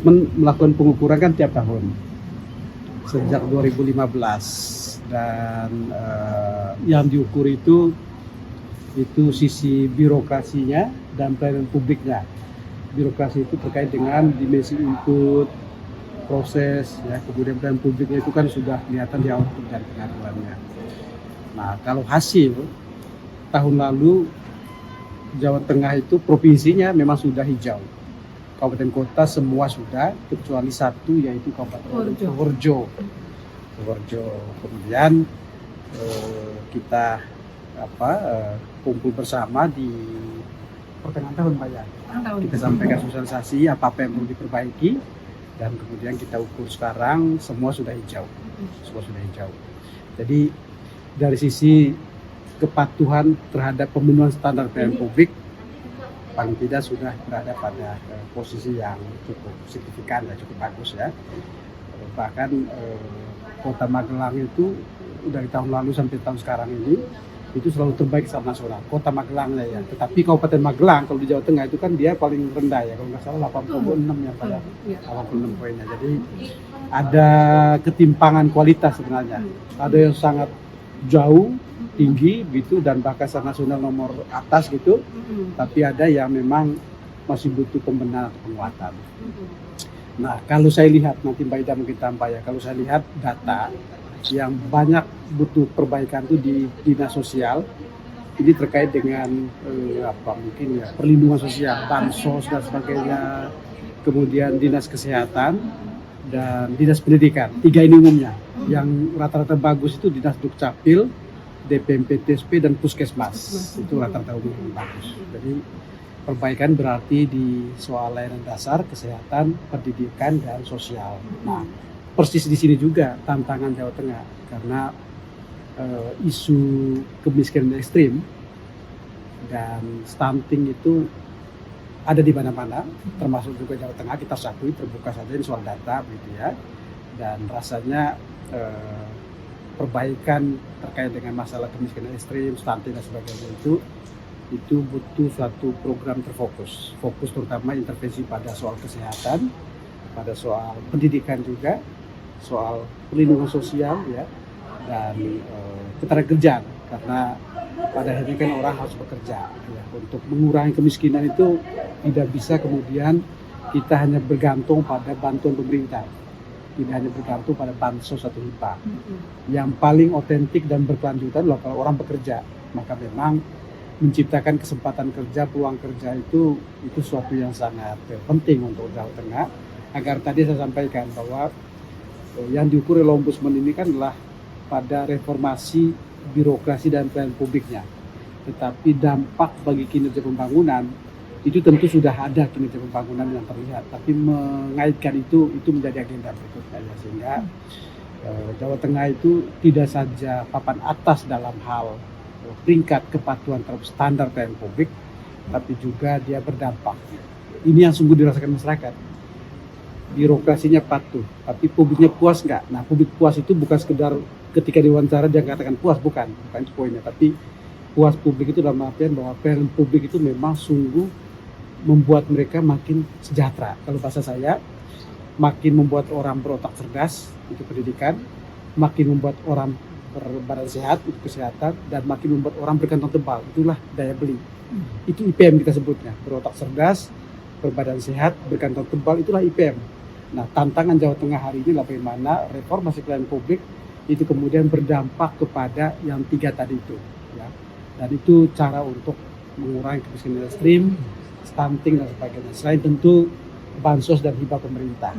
Ombudsman melakukan pengukuran kan tiap tahun sejak 2015 dan yang diukur itu sisi birokrasinya dan pelayanan publiknya. Birokrasi itu terkait dengan dimensi input, proses, ya, kemudian pelayanan publiknya itu kan sudah kelihatan di output dan pengaduannya. Nah, kalau hasil tahun lalu Jawa Tengah itu provinsinya memang sudah hijau. Kabupaten kota semua sudah, kecuali satu yaitu Kabupaten Purworejo. Kemudian kita kumpul bersama di pertengahan tahun, Pak ya. Kita sampaikan sosialisasi apa yang perlu diperbaiki dan kemudian kita ukur sekarang semua sudah hijau. Jadi dari sisi kepatuhan terhadap pemenuhan standar pelayanan publik paling tidak sudah berada pada posisi yang cukup signifikan dan cukup bagus ya. Bahkan Kota Magelang itu dari tahun lalu sampai tahun sekarang ini itu selalu terbaik secara nasional, Kota Magelangnya ya. Tetapi Kabupaten Magelang kalau di Jawa Tengah itu kan dia paling rendah ya, kalau nggak salah 86 ya pada 86 poinnya. Jadi ada ketimpangan kualitas sebenarnya. Ada yang sangat jauh tinggi gitu dan bahkan secara nasional nomor atas gitu, tapi ada yang memang masih butuh pembenahan atau penguatan. Nah, kalau saya lihat nanti Mbak Ida mungkin tambah ya, kalau saya lihat data yang banyak butuh perbaikan itu di dinas sosial, ini terkait dengan mungkin ya perlindungan sosial, bansos dan sebagainya, kemudian dinas kesehatan dan dinas pendidikan. Tiga ini umumnya. Yang rata-rata bagus itu dinas Dukcapil, DPMP TSP dan Puskesmas. Itu rata-rata umum bagus. Jadi perbaikan berarti di soal layanan dasar, kesehatan, pendidikan dan sosial. Nah, persis di sini juga tantangan Jawa Tengah karena isu kemiskinan ekstrim dan stunting itu ada di mana-mana, termasuk juga Jawa Tengah. Kita akui terbuka saja ini soal data gitu ya, dan rasanya perbaikan terkait dengan masalah kemiskinan ekstrim, stunting dan sebagainya itu butuh suatu program terfokus, terutama intervensi pada soal kesehatan, pada soal pendidikan juga, soal perlindungan sosial ya, dan ketenagakerjaan, karena pada akhirnya kan orang harus bekerja ya. Untuk mengurangi kemiskinan itu tidak bisa kemudian kita hanya bergantung pada bantuan pemerintah, tidak hanya bergantung pada bansos atau hibah. Yang paling otentik dan berkelanjutan adalah kalau orang bekerja, maka memang menciptakan kesempatan kerja, peluang kerja itu suatu yang sangat penting untuk Jawa Tengah. Agar tadi saya sampaikan bahwa yang diukur oleh Ombudsman ini kan adalah pada reformasi birokrasi dan pelayanan publiknya. Tetapi dampak bagi kinerja pembangunan itu tentu sudah ada kinerja pembangunan yang terlihat. Tapi mengaitkan itu menjadi agenda berikutnya ya, sehingga Jawa Tengah itu tidak saja papan atas dalam hal peringkat kepatuhan terhadap standar pelayanan publik, tapi juga dia berdampak. Ini yang sungguh dirasakan masyarakat. Birokrasinya patuh, tapi publiknya puas nggak? Nah, publik puas itu bukan sekedar ketika diwawancara dia katakan puas, bukan itu poinnya. Tapi puas publik itu dalam artian bahwa pelayanan publik itu memang sungguh membuat mereka makin sejahtera. Kalau bahasa saya, makin membuat orang berotak cerdas, itu pendidikan, makin membuat orang berbadan sehat, itu kesehatan, dan makin membuat orang berkantong tebal, itulah daya beli. Itu IPM kita sebutnya, berotak cerdas, berbadan sehat, berkantong tebal, itulah IPM. Nah, tantangan Jawa Tengah hari ini adalah bagaimana reformasi pelayanan publik itu kemudian berdampak kepada yang tiga tadi itu, ya. Dan itu cara untuk mengurangi kemiskinan ekstrim, stunting dan sebagainya. Selain tentu bansos dan hibah pemerintah.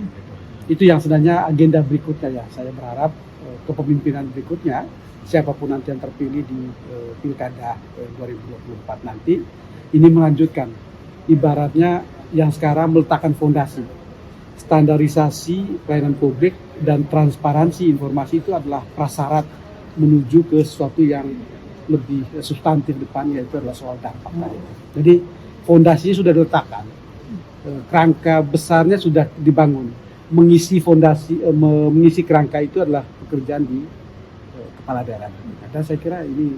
Itu yang sebenarnya agenda berikutnya ya. Saya berharap kepemimpinan berikutnya, siapapun nanti yang terpilih di Pilkada 2024 nanti, ini melanjutkan. Ibaratnya yang sekarang meletakkan fondasi. Standarisasi pelayanan publik dan transparansi informasi itu adalah prasyarat menuju ke sesuatu yang lebih substantif depannya, yaitu adalah soal dampak tadi. Jadi fondasinya sudah diletakkan, kerangka besarnya sudah dibangun. Mengisi fondasi, mengisi kerangka itu adalah pekerjaan di kepala daerah. Dan saya kira ini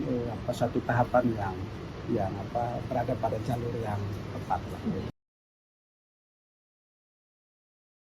satu tahapan yang berada pada jalur yang tepat.